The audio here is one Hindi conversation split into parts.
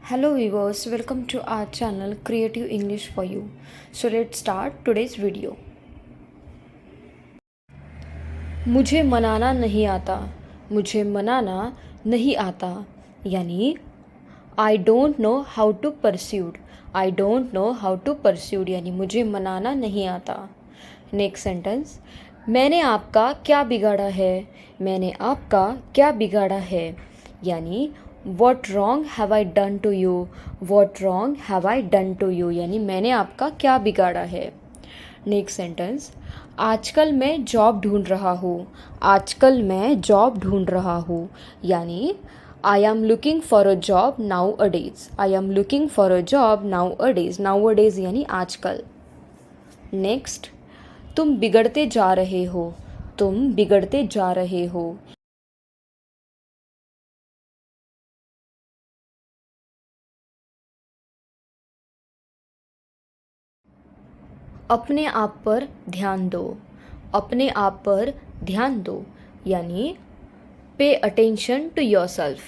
Hello viewers, welcome to our channel Creative English for You. So let's start today's video. मुझे मनाना नहीं आता, मुझे मनाना नहीं आता यानी I don't know how to pursue. I don't know how to pursue यानी मुझे मनाना नहीं आता. नेक्स्ट सेंटेंस, मैंने आपका क्या बिगाड़ा है, मैंने आपका क्या बिगाड़ा है यानी what wrong have I done to you, what wrong have I done to you यानी मैंने आपका क्या बिगाड़ा है. नेक्स्ट सेंटेंस, आजकल मैं जॉब ढूंढ रहा हूँ, आजकल मैं जॉब ढूंढ रहा हूँ यानी I am looking for a job nowadays, I am looking for a job nowadays, nowadays यानी आजकल. नेक्स्ट, तुम बिगड़ते जा रहे हो, तुम बिगड़ते जा रहे हो अपने आप पर ध्यान दो, अपने आप पर ध्यान दो यानी pay attention to yourself,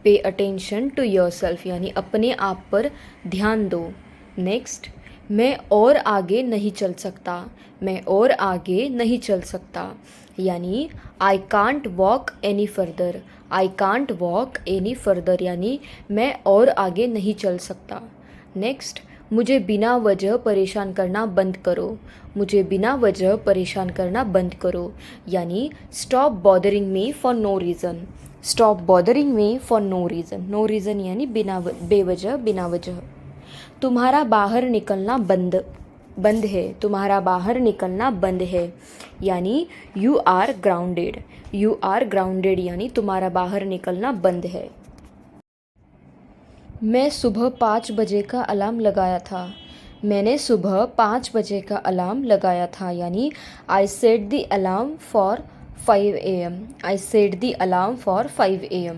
pay attention to yourself यानी अपने आप पर ध्यान दो. नेक्स्ट, मैं और आगे नहीं चल सकता, मैं और आगे नहीं चल सकता यानी I can't walk any further, I can't walk any further यानी मैं और आगे नहीं चल सकता. नेक्स्ट, मुझे बिना वजह परेशान करना बंद करो, मुझे बिना वजह परेशान करना बंद करो यानी stop bothering me for no reason, stop bothering me for no reason, no reason यानी बिना बेवजह, बिना वजह. तुम्हारा बाहर निकलना बंद बंद है, तुम्हारा बाहर निकलना बंद है यानी you are grounded, you are grounded यानी तुम्हारा बाहर निकलना बंद है. मैं सुबह 5 बजे का अलार्म लगाया था, मैंने सुबह 5 बजे का अलार्म लगाया था यानी I set the alarm for 5 AM, I set the alarm for 5 AM.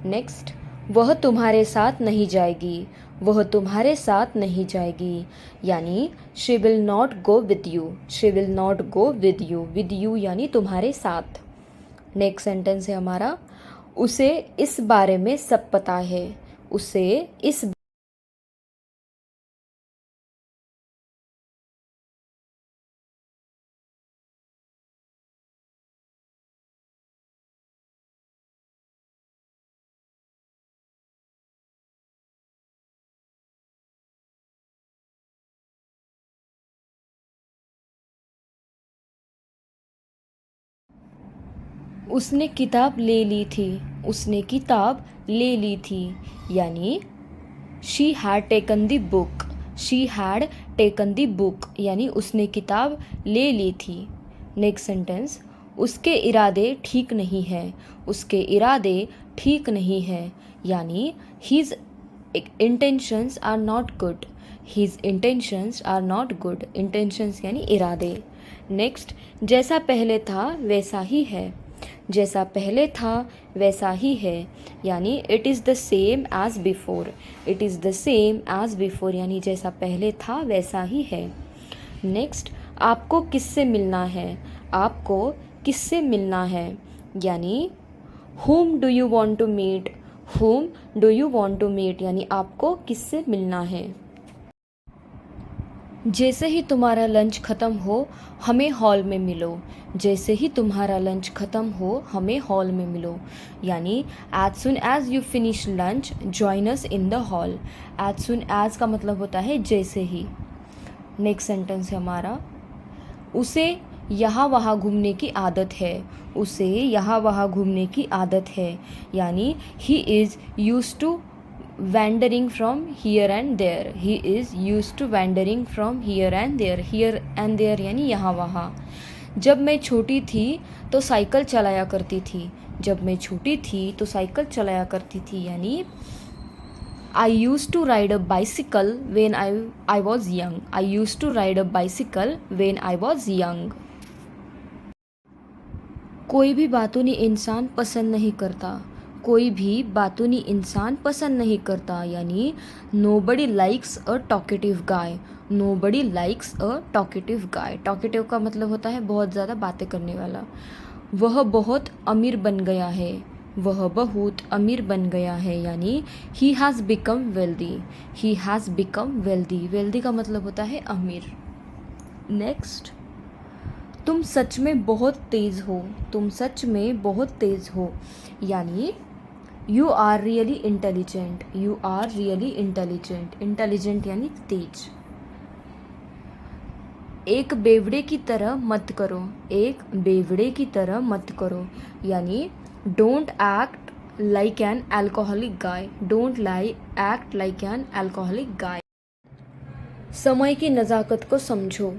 Next, वह तुम्हारे साथ नहीं जाएगी, वह तुम्हारे साथ नहीं जाएगी यानी she will not go with you, she will not go with you यानी तुम्हारे साथ. नेक्स्ट सेंटेंस है हमारा, उसे इस बारे में सब पता है, उसे इस उसने किताब ले ली थी, उसने किताब ले ली थी यानी she had taken the book, she had taken the book यानी उसने किताब ले ली थी. नेक्स्ट सेंटेंस, उसके इरादे ठीक नहीं हैं, उसके इरादे ठीक नहीं हैं यानी his intentions are not good, his intentions are not good, intentions यानी इरादे. नेक्स्ट, जैसा पहले था वैसा ही है, जैसा पहले था वैसा ही है यानी it is the same as before, it is the same as before यानी जैसा पहले था वैसा ही है. नेक्स्ट, आपको किससे मिलना है, आपको किससे मिलना है यानी whom do you want to meet, whom do you want to meet यानी आपको किससे मिलना है. जैसे ही तुम्हारा लंच ख़त्म हो हमें हॉल में मिलो, जैसे ही तुम्हारा लंच ख़त्म हो हमें हॉल में मिलो यानी as soon as you finish lunch join us in the hall. As soon as का मतलब होता है जैसे ही. नेक्स्ट सेंटेंस है हमारा, उसे यहाँ वहाँ घूमने की आदत है, उसे यहाँ वहाँ घूमने की आदत है यानी he is used to wandering from here and there, he is used to wandering from here and there, here and there यानी यहाँ वहाँ. जब मैं छोटी थी तो साइकिल चलाया करती थी, जब मैं छोटी थी तो साइकिल चलाया करती थी यानी I used to ride a bicycle when I was young, I used to ride a bicycle when I was young. कोई भी बातूनी इंसान पसंद नहीं करता, कोई भी बातूनी इंसान पसंद नहीं करता यानी नोबडी लाइक्स अ टॉकेटिव गाय, नोबडी लाइक्स अ टॉकेटिव गाय. टॉकेटिव का मतलब होता है बहुत ज़्यादा बातें करने वाला. वह बहुत अमीर बन गया है, वह बहुत अमीर बन गया है, यानी he has become wealthy. He has become wealthy. Wealthy का मतलब होता है अमीर। नेक्स्ट, तुम सच में बहुत तेज़ हो। तुम सच में बहुत तेज़ हो, यानी you are really intelligent. You are really intelligent. Intelligent यानी तेज। एक बेवड़े की तरह मत करो। एक बेवड़े की तरह मत करो, यानी don't act like an alcoholic guy. Don't act like an alcoholic guy. समय की नज़ाकत को समझो।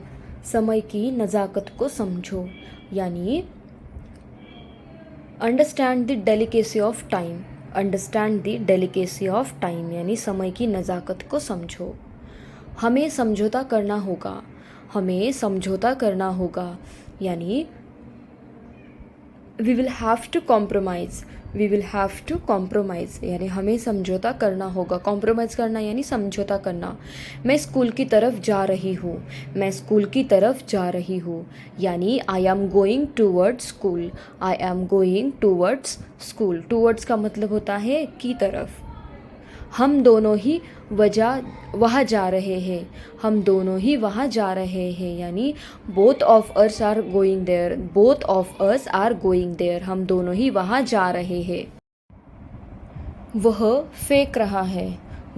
समय की नज़ाकत को समझो, यानी understand the delicacy of time. Understand the delicacy of time, यानी समय की नज़ाकत को समझो। हमें समझौता करना होगा। हमें समझौता करना होगा, यानी we will have to compromise. We will have to compromise, यानी हमें समझौता करना होगा। कॉम्प्रोमाइज़ करना यानी समझौता करना। मैं स्कूल की तरफ जा रही हूँ। मैं स्कूल की तरफ जा रही हूँ, यानी I am going towards school. I am going towards school. Towards का मतलब होता है की तरफ। हम दोनों ही वहाँ जा रहे हैं। हम दोनों ही वहाँ जा रहे हैं, यानी both of us are going there. Both of us are going there. हम दोनों ही वहाँ जा रहे हैं। वह फेंक रहा है।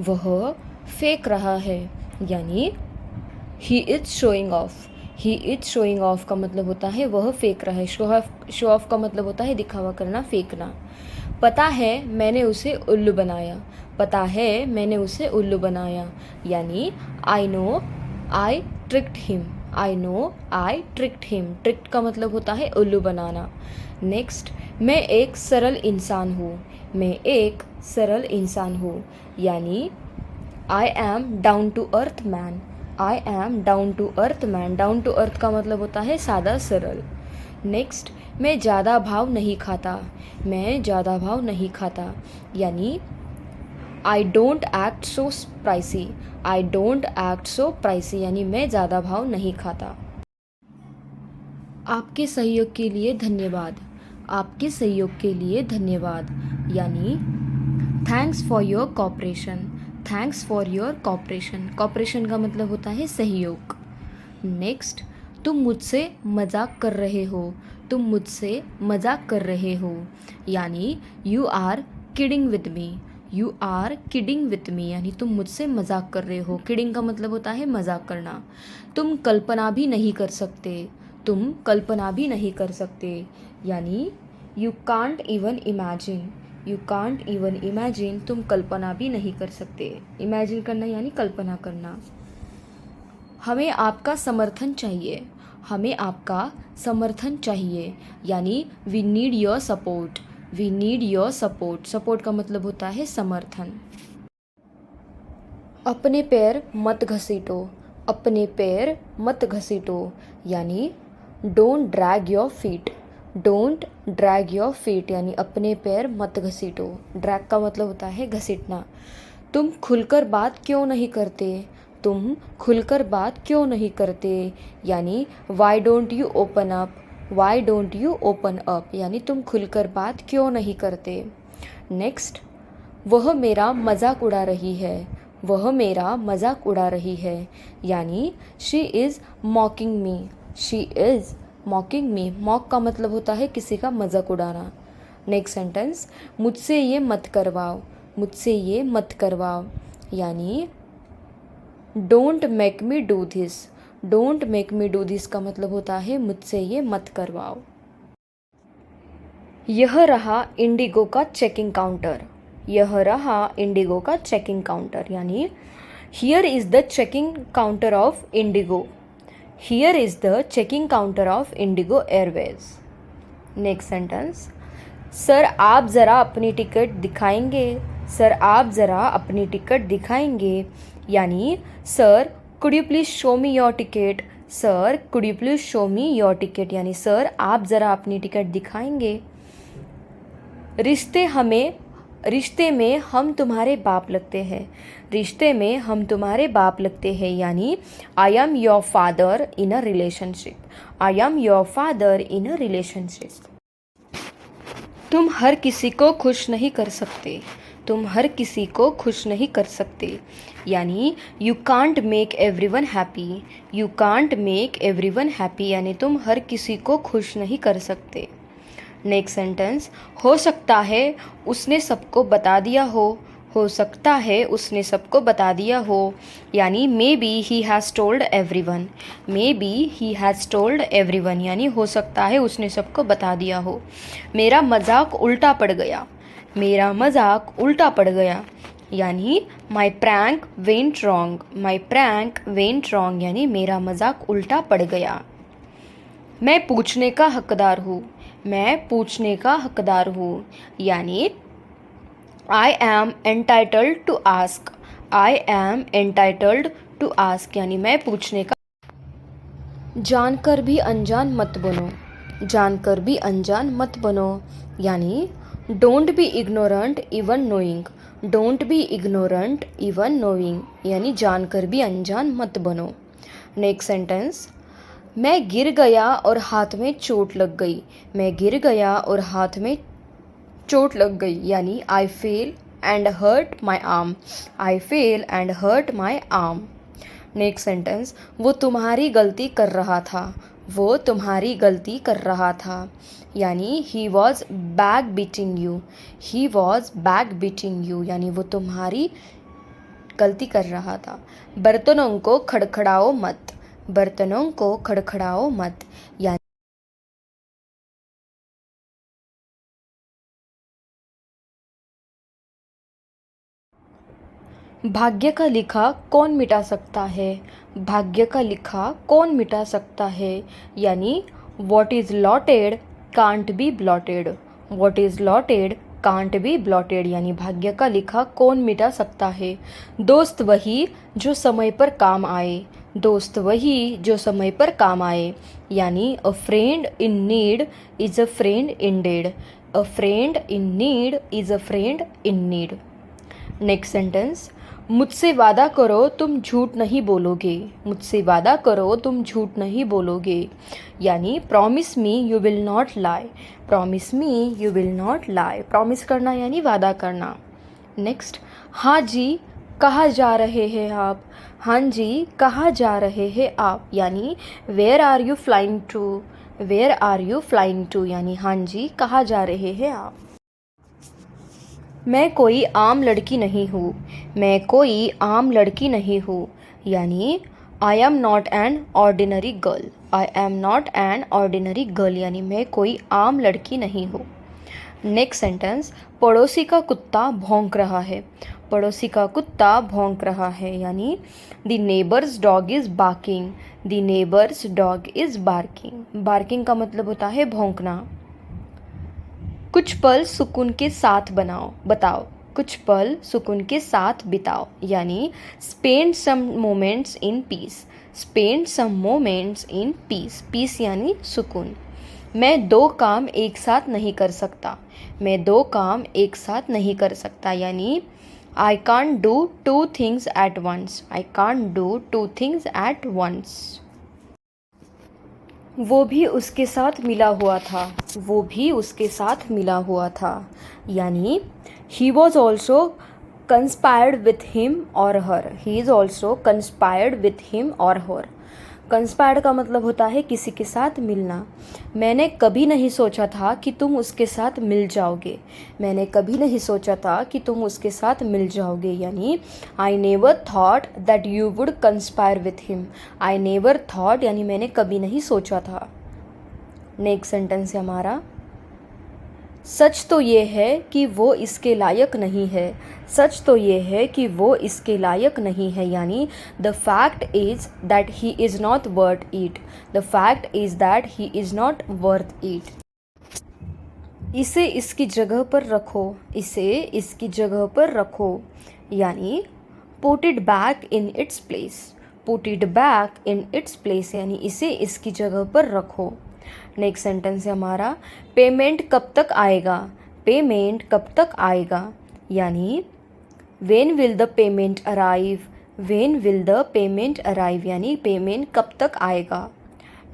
वह फेंक रहा है, यानी he is showing off. He is showing off का मतलब होता है वह फेंक रहा है। शो ऑफ का मतलब होता है दिखावा करना, फेंकना। पता है मैंने उसे उल्लू बनाया। पता है मैंने उसे उल्लू बनाया, यानी I know I tricked him. I know I tricked him. Tricked का मतलब होता है उल्लू बनाना। नेक्स्ट, मैं एक सरल इंसान हूँ। मैं एक सरल इंसान हूँ, यानी I am down to earth man. I am down to earth man. Down to earth का मतलब होता है सादा सरल। नेक्स्ट, मैं ज़्यादा भाव नहीं खाता। मैं ज़्यादा भाव नहीं खाता, यानी I don't act so pricey. I don't act so pricey, यानी मैं ज़्यादा भाव नहीं खाता। आपके सहयोग के लिए धन्यवाद। आपके सहयोग के लिए धन्यवाद, यानी thanks for your cooperation. Thanks for your cooperation. Cooperation का मतलब होता है सहयोग। नेक्स्ट, तुम मुझसे मजाक कर रहे हो। तुम मुझसे मजाक कर रहे हो, यानी you are kidding with me. You are kidding with me, यानी तुम मुझसे मजाक कर रहे हो। किडिंग का मतलब होता है मजाक करना। तुम कल्पना भी नहीं कर सकते। तुम कल्पना भी नहीं कर सकते, यानी you can't even imagine. You can't even imagine. तुम कल्पना भी नहीं कर सकते। इमेजिन करना यानी कल्पना करना। हमें आपका समर्थन चाहिए। हमें आपका समर्थन चाहिए, यानी we need your support. We need your support. Support का मतलब होता है समर्थन। अपने पैर मत घसीटो। अपने पैर मत घसीटो, यानी don't drag your feet. Don't drag your feet, यानी अपने पैर मत घसीटो। ड्रैग का मतलब होता है घसीटना। तुम खुलकर बात क्यों नहीं करते। तुम खुलकर बात क्यों नहीं करते, यानी why don't you open up. Why don't you open up, यानी तुम खुलकर बात क्यों नहीं करते। नेक्स्ट, वह मेरा मजाक उड़ा रही है। वह मेरा मजाक उड़ा रही है, यानी she is मॉकिंग me. She is मॉकिंग me. Mock का मतलब होता है किसी का मजाक उड़ाना। नेक्स्ट सेंटेंस, मुझसे ये मत करवाओ। मुझसे ये मत करवाओ, यानी don't make me do this. Don't make me do this का मतलब होता है मुझसे ये मत करवाओ। यह रहा इंडिगो का चेकिंग काउंटर। यह रहा इंडिगो का चेकिंग काउंटर, यानी here is the checking counter of Indigo. Here is the checking counter of Indigo Airways. Next sentence, sir आप ज़रा अपनी टिकट दिखाएंगे। सर आप ज़रा अपनी टिकट दिखाएंगे, यानी sir could you please show me your ticket. Sir could you please show me your ticket, यानी सर आप ज़रा अपनी टिकट दिखाएंगे। रिश्ते में हम तुम्हारे बाप लगते हैं। रिश्ते में हम तुम्हारे बाप लगते हैं, यानी I am your father in a relationship. I am your father in a relationship. तुम हर किसी को खुश नहीं कर सकते, तुम हर किसी को खुश नहीं कर सकते, यानी you can't make everyone happy, you can't make everyone happy, यानी तुम हर किसी को खुश नहीं कर सकते। नेक्स्ट सेंटेंस, हो सकता है उसने सबको बता दिया हो सकता है उसने सबको बता दिया हो, यानी may be he has told everyone, may be he has told everyone, यानी हो सकता है उसने सबको बता दिया हो। मेरा मजाक उल्टा पड़ गया, मेरा मजाक उल्टा पड़ गया, यानी माई प्रैंक वेंट रॉन्ग, माई प्रैंक वेंट रॉन्ग, यानी मेरा मजाक उल्टा पड़ गया। मैं पूछने का हकदार हूँ, मैं पूछने का हकदार हूँ, यानी I am entitled to ask, I am entitled to ask, यानी मैं पूछने का। जानकर भी अनजान मत बनो, जानकर भी अनजान मत बनो, यानी don't be ignorant even knowing, don't be ignorant even knowing, यानी जानकर भी अनजान मत बनो। नेक्स्ट सेंटेंस, मैं गिर गया और हाथ में चोट लग गई, मैं गिर गया और हाथ में चोट लग गई, यानी I fell and hurt my arm, I fell and hurt my arm. Next sentence, वो तुम्हारी गलती कर रहा था, वो तुम्हारी गलती कर रहा था, यानी he was back beating you, he was back beating you, यानी वो तुम्हारी गलती कर रहा था। बर्तनों को खड़खड़ाओ मत, बर्तनों को खड़खड़ाओ मत, यानी भाग्य का लिखा कौन मिटा सकता है, भाग्य का लिखा कौन मिटा सकता है, यानी what is allotted can't be blotted, what is allotted can't be blotted, यानी भाग्य का लिखा कौन मिटा सकता है। दोस्त वही जो समय पर काम आए, दोस्त वही जो समय पर काम आए, यानी अ friend in need is a friend ended, a friend in need is a friend in need. Next sentence, मुझसे वादा करो तुम झूठ नहीं बोलोगे, मुझसे वादा करो तुम झूठ नहीं बोलोगे, यानी promise me you will not lie, promise me you will not lie, promise करना यानी वादा करना। नेक्स्ट, हाँ जी कहाँ जा रहे हैं आप, हाँ जी कहाँ जा रहे हैं आप, यानी where are you flying to, where are you flying to, यानी हाँ जी कहाँ जा रहे हैं आप। मैं कोई आम लड़की नहीं हूँ, मैं कोई आम लड़की नहीं हूँ, यानी I am not an ordinary girl, I am not an ordinary girl, यानी मैं कोई आम लड़की नहीं हूँ। नेक्स्ट सेंटेंस, पड़ोसी का कुत्ता भौंक रहा है, पड़ोसी का कुत्ता भौंक रहा है, यानी the neighbours dog is barking, the neighbours dog is barking, barking का मतलब होता है भौंकना। कुछ पल सुकून के साथ बताओ, कुछ पल सुकून के साथ बिताओ, यानी spend some moments in peace, spend some moments in peace, peace यानी सुकून। मैं दो काम एक साथ नहीं कर सकता, मैं दो काम एक साथ नहीं कर सकता, यानी I can't do two things at once, I can't do two things at once. वो भी उसके साथ मिला हुआ था, वो भी उसके साथ मिला हुआ था, यानी he was also conspired with him or her, he is also conspired with him or her. Conspired का मतलब होता है किसी के साथ मिलना। मैंने कभी नहीं सोचा था कि तुम उसके साथ मिल जाओगे, मैंने कभी नहीं सोचा था कि तुम उसके साथ मिल जाओगे, यानी I never thought that you would conspire with him, I never thought यानी मैंने कभी नहीं सोचा था। नेक्स्ट सेंटेंस है हमारा, सच तो ये है कि वो इसके लायक नहीं है, सच तो ये है कि वो इसके लायक नहीं है, यानी the fact is that he is not worth it, the fact is that he is not worth it. इसे इसकी जगह पर रखो, इसे इसकी जगह पर रखो, यानी put it back in its place, put it back in its place, यानी इसे इसकी जगह पर रखो। नेक्स्ट सेंटेंस है हमारा, पेमेंट कब तक आएगा, पेमेंट कब तक आएगा, यानी when will the payment arrive, when will the payment arrive, यानी पेमेंट कब तक आएगा।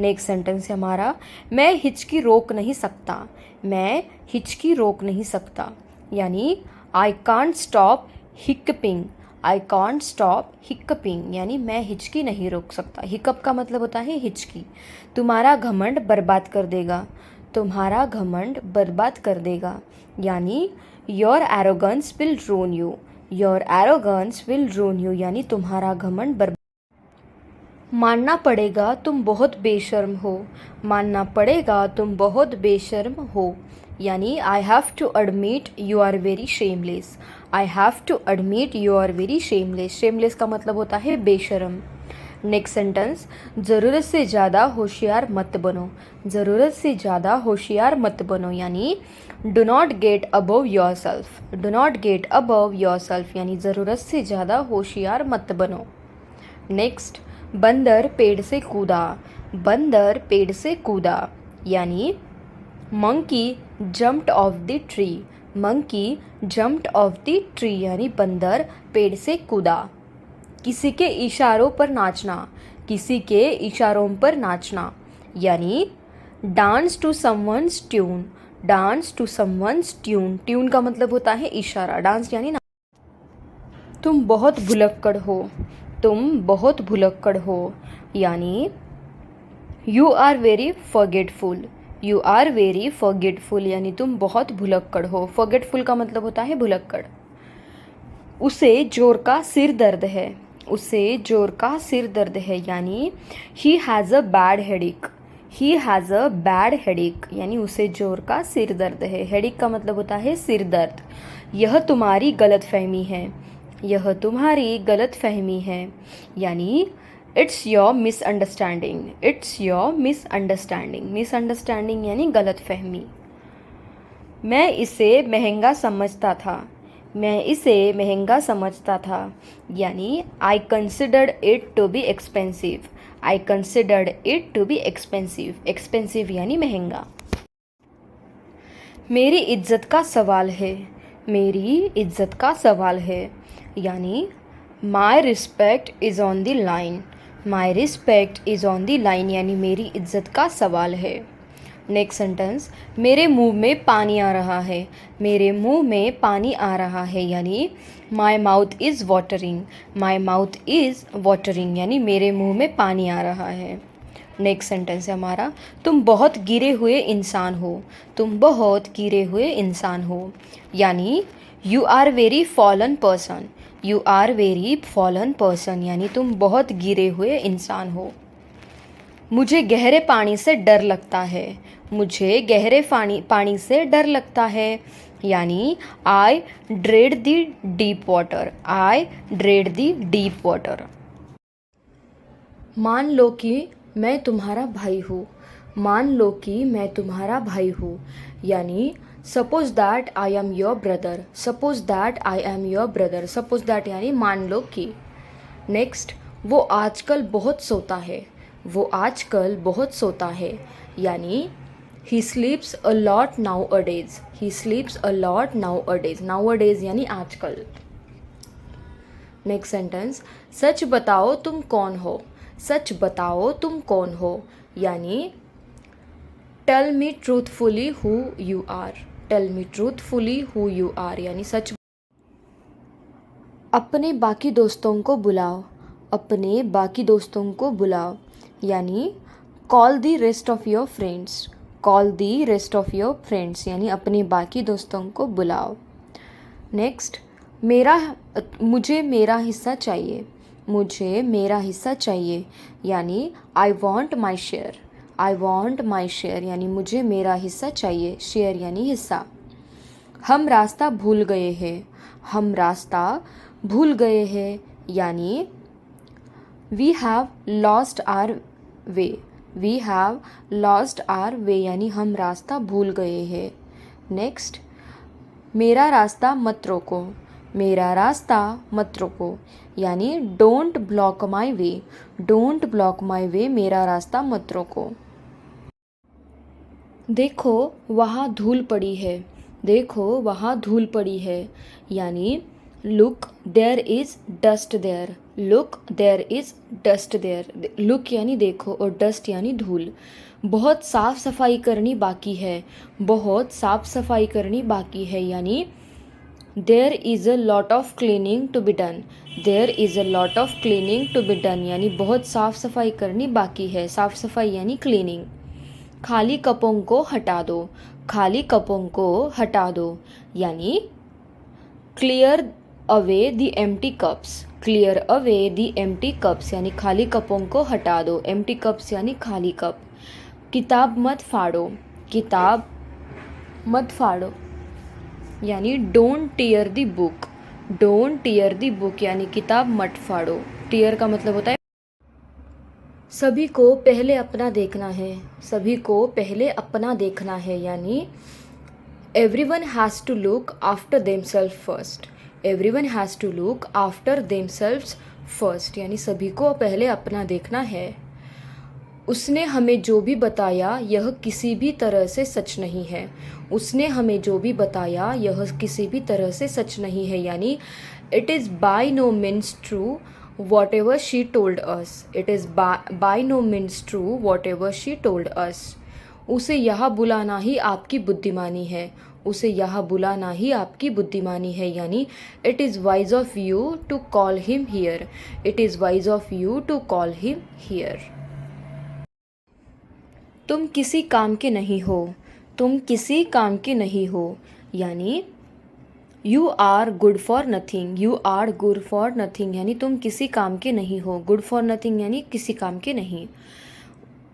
नेक्स्ट सेंटेंस है हमारा, मैं हिचकी रोक नहीं सकता। मैं हिचकी रोक नहीं सकता यानी I can't stop hiccuping. I can't stop hiccuping यानी मैं हिचकी नहीं रोक सकता। हिकअप का मतलब होता है हिचकी। तुम्हारा घमंड बर्बाद कर देगा। तुम्हारा घमंड बर्बाद कर देगा यानी your arrogance will रूइन you. Your arrogance will रूइन you यानी तुम्हारा घमंड बर्बाद। मानना पड़ेगा तुम बहुत बेशर्म हो। मानना पड़ेगा तुम बहुत बेशर्म हो यानी I have to admit you are very shameless. I have to admit you are very shameless. Shameless का मतलब होता है बेशर्म। नेक्स्ट सेंटेंस, ज़रूरत से ज़्यादा होशियार मत बनो। ज़रूरत से ज़्यादा होशियार मत बनो यानी do not gate above your self. Do not gate above your self यानी ज़रूरत से ज़्यादा होशियार मत बनो। नेक्स्ट, बंदर पेड़ से कूदा। बंदर पेड़ से कूदा यानी monkey jumped of the tree. Monkey jumped of the tree यानी बंदर पेड़ से कूदा। किसी के इशारों पर नाचना। किसी के इशारों पर नाचना यानी dance to someone's tune. Dance to someone's tune. Tune का मतलब होता है इशारा, डांस यानी ना। तुम बहुत भुलक्कड़ हो। तुम बहुत भुलक्कड़ हो यानी you are very forgetful. You are very forgetful यानी तुम बहुत भुलक्कड़ हो। फॉरगेटफुल का मतलब होता है भुलक्कड़। उसे जोर का सिर दर्द है। उसे जोर का सिर दर्द है यानी he has a bad headache. He has a bad headache यानी उसे जोर का सिर दर्द है। हेडेक का मतलब होता है सिर दर्द। यह तुम्हारी गलतफहमी है। यह तुम्हारी गलतफहमी है यानी it's your misunderstanding. It's your misunderstanding. Misunderstanding यानी गलतफहमी। मैं इसे महंगा समझता था। मैं इसे महंगा समझता था यानी I considered it to be expensive. I considered it to be expensive. Expensive यानी महंगा। मेरी इज्जत का सवाल है। मेरी इज्जत का सवाल है यानी my respect is on the line. My respect is on the line यानी मेरी इज्जत का सवाल है। नेक्स्ट सेंटेंस, मेरे मुंह में पानी आ रहा है। मेरे मुंह में पानी आ रहा है यानी my mouth is watering. My mouth is watering यानी मेरे मुंह में पानी आ रहा है। नेक्स्ट सेंटेंस है हमारा, तुम बहुत गिरे हुए इंसान हो। तुम बहुत गिरे हुए इंसान हो यानी you are very fallen person. You are very fallen person यानी तुम बहुत गिरे हुए इंसान हो। मुझे गहरे पानी से डर लगता है। मुझे गहरे पानी से डर लगता है यानी I dread the deep water. I dread the deep water. मान लो कि मैं तुम्हारा भाई हूँ। मान लो कि मैं तुम्हारा भाई हूँ यानी suppose that I am your brother. Suppose that I am your brother. Suppose that यानी मान लो कि। नेक्स्ट, वो आजकल बहुत सोता है। वो आजकल बहुत सोता है यानी he sleeps a lot nowadays. He sleeps a lot nowadays. Nowadays यानी आजकल। नेक्स्ट सेंटेंस, सच बताओ तुम कौन हो। सच बताओ तुम कौन हो यानी tell me truthfully who you are. Tell me truthfully who you are यानी सच। अपने बाकी दोस्तों को बुलाओ। अपने बाकी दोस्तों को बुलाओ यानी call the rest of your friends. Call the rest of your friends यानी अपने बाकी दोस्तों को बुलाओ। नेक्स्ट, मुझे मेरा हिस्सा चाहिए। मुझे मेरा हिस्सा चाहिए यानी I want my share. I want my share यानी मुझे मेरा हिस्सा चाहिए। शेयर यानी हिस्सा। हम रास्ता भूल गए हैं। हम रास्ता भूल गए हैं यानी we have lost our way. We have lost our way यानी हम रास्ता भूल गए हैं। नेक्स्ट, मेरा रास्ता मत रोको। मेरा रास्ता मत रोको यानी don't block my way. Don't block my way मेरा रास्ता मत रोको। देखो वहाँ धूल पड़ी है। देखो वहाँ धूल पड़ी है यानी look there is dust there. Look there is dust there, look यानी देखो और डस्ट यानी धूल। बहुत साफ सफाई करनी बाकी है, बहुत साफ सफाई करनी बाकी है यानी there is a lot of cleaning to be done, there is a lot of cleaning to be done यानी बहुत साफ सफाई करनी बाकी है। साफ सफाई यानी क्लीनिंग। खाली कपों को हटा दो, खाली कपों को हटा दो यानी clear away the empty cups, clear away the empty cups यानी खाली कपों को हटा दो। एम्प्टी कप्स यानी खाली कप। किताब मत फाड़ो, किताब मत फाड़ो यानी don't tier the book, don't tier the book यानी किताब मत फाड़ो। टीयर का मतलब होता है सभी को पहले अपना देखना है, सभी को पहले अपना देखना है यानी everyone has to look after themself first, everyone has to look after themselves first यानी सभी को पहले अपना देखना है। उसने हमें जो भी बताया यह किसी भी तरह से सच नहीं है, उसने हमें जो भी बताया यह किसी भी तरह से सच नहीं है यानी it is by no means true whatever she told us, it is by no means true whatever she told us. उसे यहाँ बुलाना ही आपकी बुद्धिमानी है, उसे यहाँ बुलाना ही आपकी बुद्धिमानी है यानी it is wise of you to call him here, it is wise of you to call him here. तुम किसी काम के नहीं हो, तुम किसी काम के नहीं हो यानी you are good for nothing, you are good for nothing यानी तुम किसी काम के नहीं हो। गुड फॉर नथिंग यानी किसी काम के नहीं।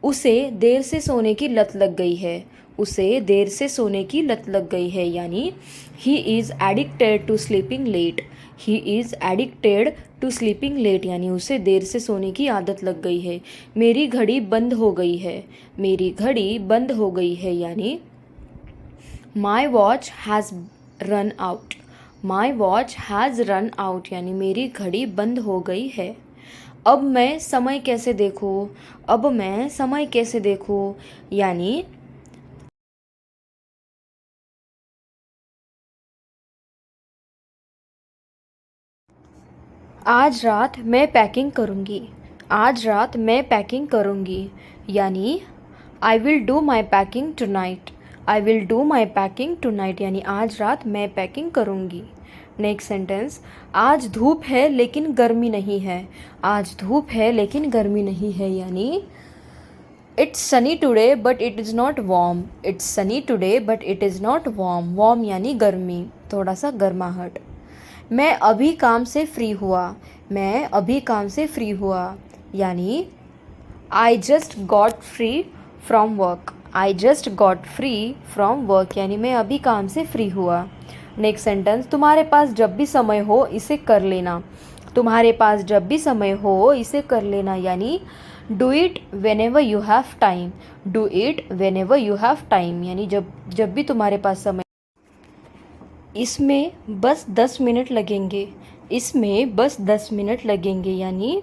उसे देर से सोने की लत लग गई है, उसे देर से सोने की लत लग गई है यानी he is addicted to sleeping late, he is addicted to sleeping late यानी उसे देर से सोने की आदत लग गई है। मेरी घड़ी बंद हो गई है, मेरी घड़ी बंद हो गई है यानी my watch has run out, my watch has run out यानी मेरी घड़ी बंद हो गई है। अब मैं समय कैसे देखूँ, अब मैं समय कैसे देखूँ यानी आज रात मैं पैकिंग करूँगी, आज रात मैं पैकिंग करूँगी यानी I will do my packing tonight, I will do my packing tonight यानी आज रात मैं पैकिंग करूँगी। नेक्स्ट सेंटेंस, आज धूप है लेकिन गर्मी नहीं है, आज धूप है लेकिन गर्मी नहीं है यानी it's Sunny today but it is not warm, it's Sunny today but it is not warm. Warm यानी गर्मी, थोड़ा सा गर्माहट। मैं अभी काम से फ्री हुआ, मैं अभी काम से फ्री हुआ यानी I just got free from work, I just got free from work यानी मैं अभी काम से फ्री हुआ। नेक्स्ट सेंटेंस, तुम्हारे पास जब भी समय हो इसे कर लेना, तुम्हारे पास जब भी समय हो इसे कर लेना यानी do it when ever you have time, do it when ever you have time यानी जब भी तुम्हारे पास समय। इसमें बस 10 मिनट लगेंगे, इसमें बस 10 मिनट लगेंगे यानी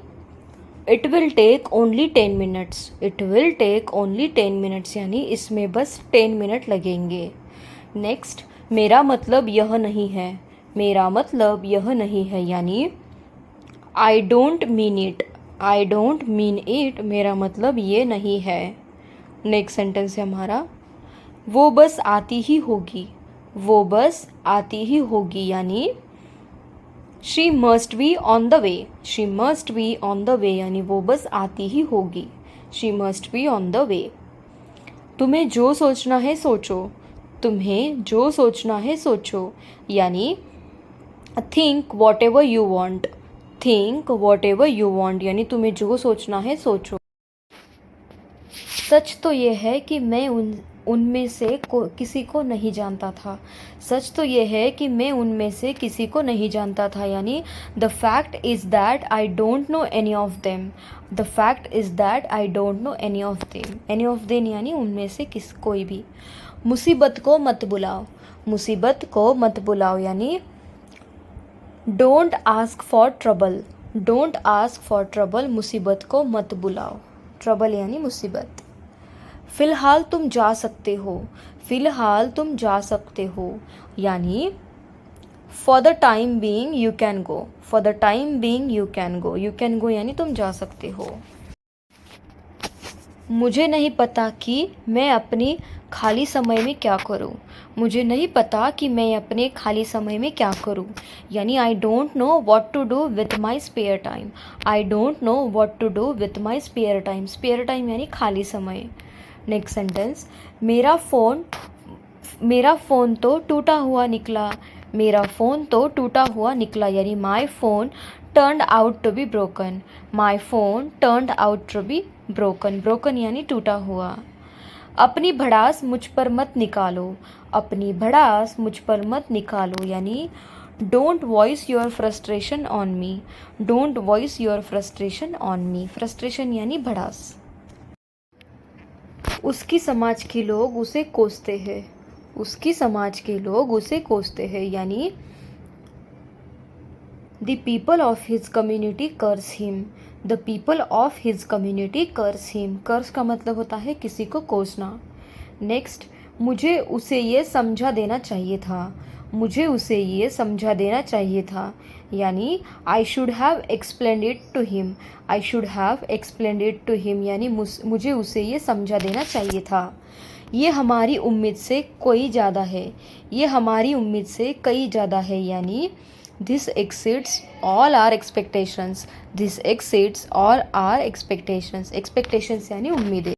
it will take only 10 minutes, it will take only 10 minutes यानी इसमें बस 10 मिनट लगेंगे। नेक्स्ट, मेरा मतलब यह नहीं है, मेरा मतलब यह नहीं है यानी I don't mean it, I don't mean it मेरा मतलब ये नहीं है। नेक्स्ट सेंटेंस है हमारा वो बस आती ही होगी, वो बस आती ही होगी यानी she must be on the way, she must be on the वे यानी वो बस आती ही होगी, she must be on the वे। तुम्हें जो सोचना है सोचो, तुम्हें जो सोचना है सोचो यानी think what ever you want, think what ever you want यानी तुम्हें जो सोचना है सोचो। सच तो ये है कि मैं उनमें से किसी को नहीं जानता था, सच तो ये है कि मैं उनमें से किसी को नहीं जानता था यानी the fact is that I don't no any of them, the fact is that I don't no any of them, any of them यानी उनमें से कोई भी। मुसीबत को मत बुलाओ, मुसीबत को मत बुलाओ यानी don't ask for trouble, don't ask for trouble मुसीबत को मत बुलाओ, ट्रबल यानी मुसीबत। फ़िलहाल तुम जा सकते हो, फ़िलहाल तुम जा सकते हो यानी for the time being you can go, for the time being you can go, you can go यानी तुम जा सकते हो। मुझे नहीं पता कि मैं अपनी खाली समय में क्या करूं, मुझे नहीं पता कि मैं अपने खाली समय में क्या करूं, यानी I don't know what to do with my spare time, I don't know what to do with my spare time, spare time यानी खाली समय। नेक्स्ट सेंटेंस, मेरा फ़ोन तो टूटा हुआ निकला, मेरा फ़ोन तो टूटा हुआ निकला, यानी my phone turned out to be broken, my phone turned out to be broken, broken यानी टूटा हुआ। अपनी भड़ास मुझ पर मत निकालो, अपनी भड़ास मुझ पर मत निकालो, यानी don't voice your frustration on me, don't voice your frustration on me, frustration यानी भड़ास। उसकी समाज के लोग उसे कोसते हैं, उसकी समाज के लोग उसे कोसते हैं, यानी the people of his community curse him, the people of his community curse him, curse का मतलब होता है किसी को कोसना। नेक्स्ट, मुझे उसे ये समझा देना चाहिए था, मुझे उसे ये समझा देना चाहिए था, यानी I should have explained it to him, I should have explained it to him, यानी मुझे उसे ये समझा देना चाहिए था। ये हमारी उम्मीद से कोई ज़्यादा है, ये हमारी उम्मीद से कई ज़्यादा है, यानी this exceeds all our expectations, this exceeds all our expectations, expectations यानी उम्मीदें।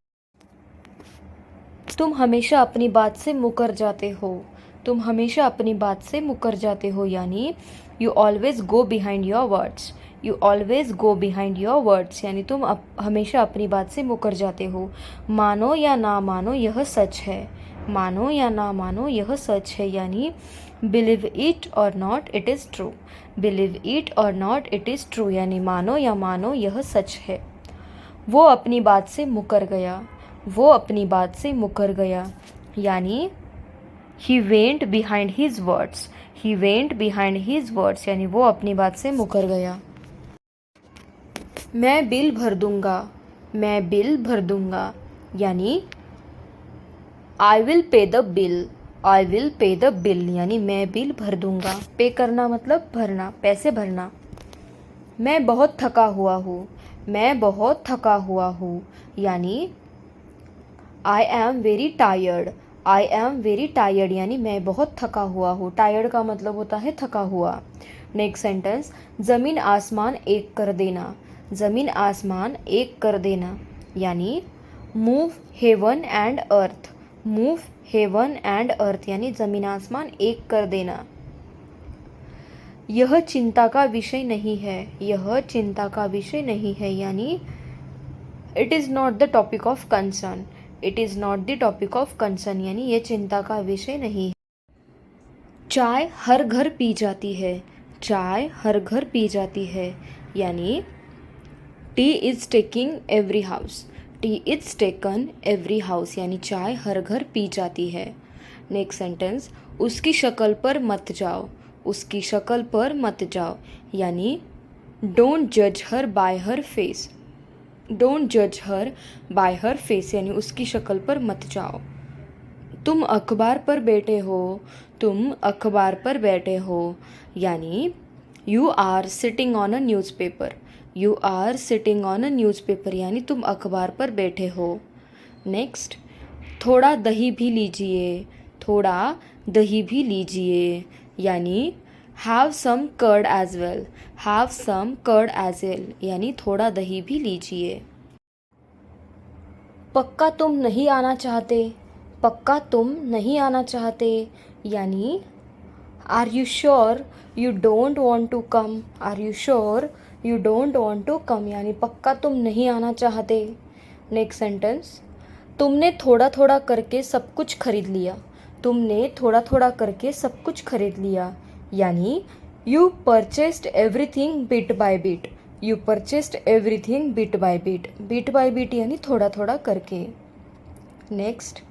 तुम हमेशा अपनी बात से मुकर जाते हो, तुम हमेशा अपनी बात से मुकर जाते हो, यानी you always go behind your words, you always go behind your words, यानी तुम हमेशा अपनी बात से मुकर जाते हो। मानो या ना मानो यह सच है, मानो या ना मानो यह सच है, यानी बिलीव इट और not it is true, believe it और नॉट इट इज़ ट्रू, यानी मानो या मानो यह सच है। वो अपनी बात से मुकर गया, वो अपनी बात से मुकर गया, यानी he went behind his words, he went behind his words, यानी वो अपनी बात से मुकर गया। मैं बिल भर दूंगा, मैं बिल भर दूंगा, यानी I will pay the bill, I will pay the bill, यानी मैं बिल भर दूंगा। पे करना मतलब भरना, पैसे भरना। मैं बहुत थका हुआ हूँ, मैं बहुत थका हुआ हूँ, यानी I am very tired, I am very tired, यानी मैं बहुत थका हुआ हूँ। टायर्ड का मतलब होता है थका हुआ। नेक्स्ट सेंटेंस, ज़मीन आसमान एक कर देना, ज़मीन आसमान एक कर देना, यानी move heaven and earth, move heaven and earth, यानी ज़मीन आसमान एक कर देना। यह चिंता का विषय नहीं है, यह चिंता का विषय नहीं है, यानी it is not the topic of concern, it is not the topic of concern, यानी ये चिंता का विषय नहीं है। चाय हर घर पी जाती है, चाय हर घर पी जाती है, यानी T is taking every house, T is taken every house, यानी चाय हर घर पी जाती है। नेक्स्ट सेंटेंस, उसकी शक्ल पर मत जाओ, उसकी शक्ल पर मत जाओ, यानी डोंट जज her by her face, don't जज हर बाय हर फेस, यानी उसकी शक्ल पर मत जाओ। तुम अखबार पर बैठे हो, तुम अखबार पर बैठे हो, यानी you are sitting on a newspaper, you are sitting on a newspaper, यानी तुम अखबार पर बैठे हो। नेक्स्ट, थोड़ा दही भी लीजिए, थोड़ा दही भी लीजिए, यानी have some curd as well, have some curd as well, यानी थोड़ा दही भी लीजिए। पक्का तुम नहीं आना चाहते, पक्का तुम नहीं आना चाहते, यानी are you sure you don't want to come, are you sure you don't want to come, यानी पक्का तुम नहीं आना चाहते। नेक्स्ट सेंटेंस, तुमने थोड़ा थोड़ा करके सब कुछ खरीद लिया, तुमने थोड़ा थोड़ा करके सब कुछ खरीद लिया, यानी you purchased everything bit by bit, you purchased everything bit by bit, bit by bit यानी थोड़ा थोड़ा करके। नेक्स्ट,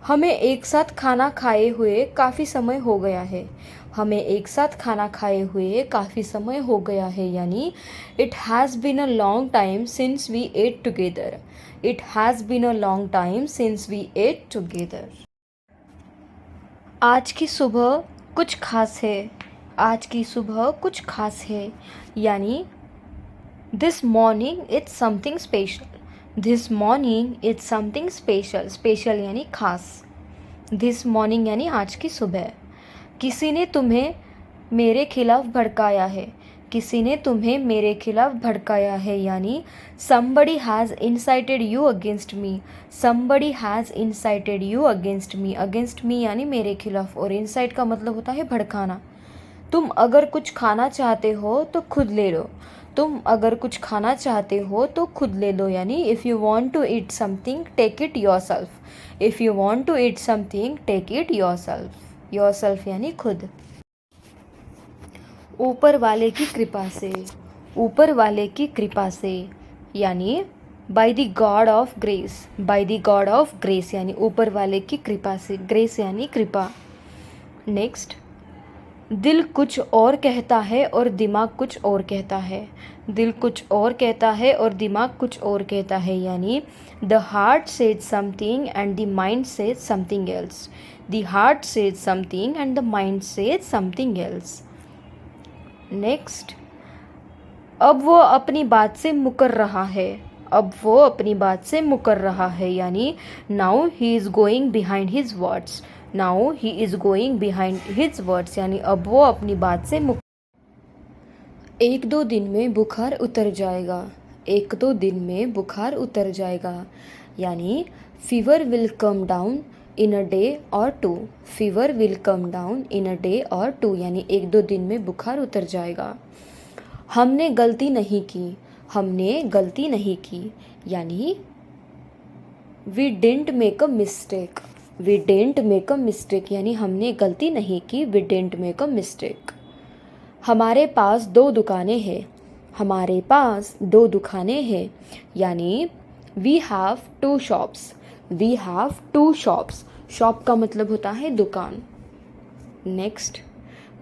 हमें एक साथ खाना खाए हुए काफ़ी समय हो गया है, हमें एक साथ खाना खाए हुए काफ़ी समय हो गया है, यानी it has been a long time since we ate together, it has been a long time since we ate together. आज की सुबह कुछ खास है, आज की सुबह कुछ खास है, यानी this morning it's something special. This morning it's something special. Special यानी खास। दिस मॉर्निंग यानी आज की सुबह। किसी ने तुम्हें मेरे खिलाफ भड़काया है। किसी ने तुम्हें मेरे खिलाफ भड़काया है, यानी somebody has incited you against me। somebody has incited you against me। against me यानी मेरे खिलाफ, और incite का मतलब होता है भड़काना। तुम अगर कुछ खाना चाहते हो तो खुद ले लो। तुम अगर कुछ खाना चाहते हो तो खुद ले लो, यानी if you want to eat something take it yourself. If you want to eat something take it yourself. Yourself यानी खुद। ऊपर वाले की कृपा से। ऊपर वाले की कृपा से यानी by the God of grace. By the God of grace यानी ऊपर वाले की कृपा से। ग्रेस यानी कृपा। नेक्स्ट, दिल कुछ और कहता है और दिमाग कुछ और कहता है। दिल कुछ और कहता है और दिमाग कुछ और कहता है, यानी the heart says something and the mind says something else. The heart says something and the mind says something else. Next, अब वो अपनी बात से मुकर रहा है। अब वो अपनी बात से मुकर रहा है, यानी now he is going behind his words. Now he is going behind his words यानी अब वो अपनी बात से एक दो दिन में बुखार उतर जाएगा। एक दो दिन में बुखार उतर जाएगा, यानी fever will come down in a day or two. Fever will come down in a day or two यानी एक दो दिन में बुखार उतर जाएगा। हमने गलती नहीं की। हमने गलती नहीं की यानी we didn't make a mistake. We didn't make a mistake यानी हमने गलती नहीं की। We didn't make a mistake. हमारे पास दो दुकानें हैं। हमारे पास दो दुकानें हैं यानी we have two shops. We have two shops. Shop का मतलब होता है दुकान। नेक्स्ट,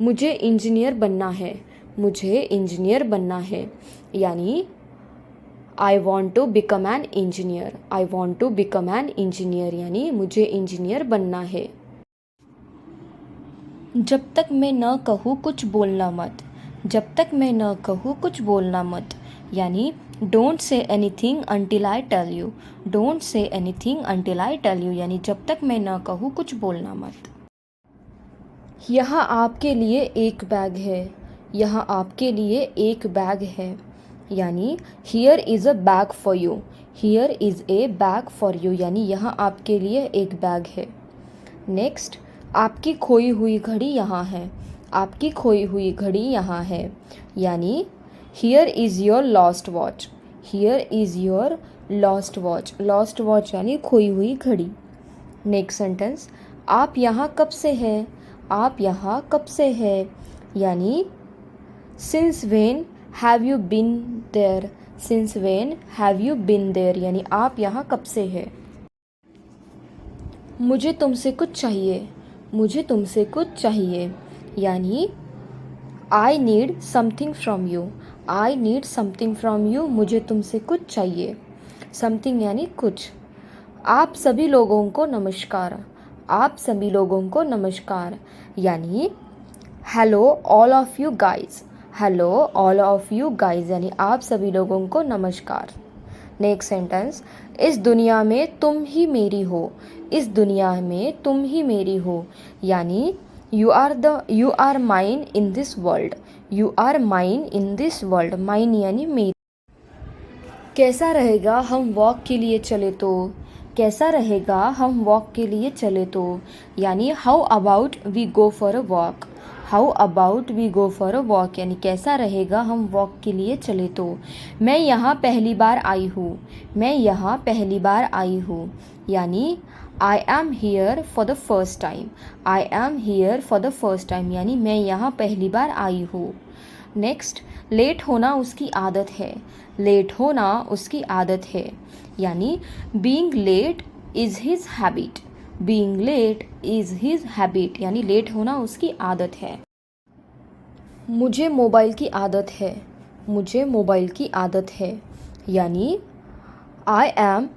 मुझे इंजीनियर बनना है। मुझे इंजीनियर बनना है यानी I want to become an engineer. I want to become an engineer यानी मुझे इंजीनियर बनना है। जब तक मैं न कहूँ कुछ बोलना मत। जब तक मैं न कहूँ कुछ बोलना मत यानी don't say anything until I tell you. Don't say anything until I tell you यानी जब तक मैं न कहूँ कुछ बोलना मत। यहाँ आपके लिए एक बैग है। यहाँ आपके लिए एक बैग है यानी here is a bag for you. Here is a bag for you यानी यहाँ आपके लिए एक बैग है। नेक्स्ट, आपकी खोई हुई घड़ी यहाँ है। आपकी खोई हुई घड़ी यहाँ है यानी here is your lost watch. Here is your lost watch. Lost watch यानी खोई हुई घड़ी। नेक्स्ट सेंटेंस, आप यहाँ कब से हैं। आप यहाँ कब से हैं यानी since when have you been there. Since when have you been there यानी आप यहाँ कब से हैं। मुझे तुमसे कुछ चाहिए। मुझे तुमसे कुछ चाहिए यानी I need something from you. I need something from you मुझे तुमसे कुछ चाहिए। समथिंग यानी कुछ। आप सभी लोगों को नमस्कार। आप सभी लोगों को नमस्कार यानी hello all of you guys. Hello all of you guys यानी आप सभी लोगों को नमस्कार। नेक्स्ट सेंटेंस, इस दुनिया में तुम ही मेरी हो। इस दुनिया में तुम ही मेरी हो यानी you are mine in this world. You are mine in this world. Mine यानी मेरी। कैसा रहेगा हम वॉक के लिए चले तो। कैसा रहेगा हम वॉक के लिए चले तो यानी how about we go for a walk. How about we go for a walk यानी कैसा रहेगा हम वॉक के लिए चले तो। मैं यहाँ पहली बार आई हूँ। मैं यहाँ पहली बार आई हूँ यानी I am here for the first time. I am here for the first time यानी मैं यहाँ पहली बार आई हूँ। नेक्स्ट, लेट होना उसकी आदत है। लेट होना उसकी आदत है यानी being late is his habit. Being late is his habit यानी लेट होना उसकी आदत है। मुझे मोबाइल की आदत है। मुझे मोबाइल की आदत है यानी I am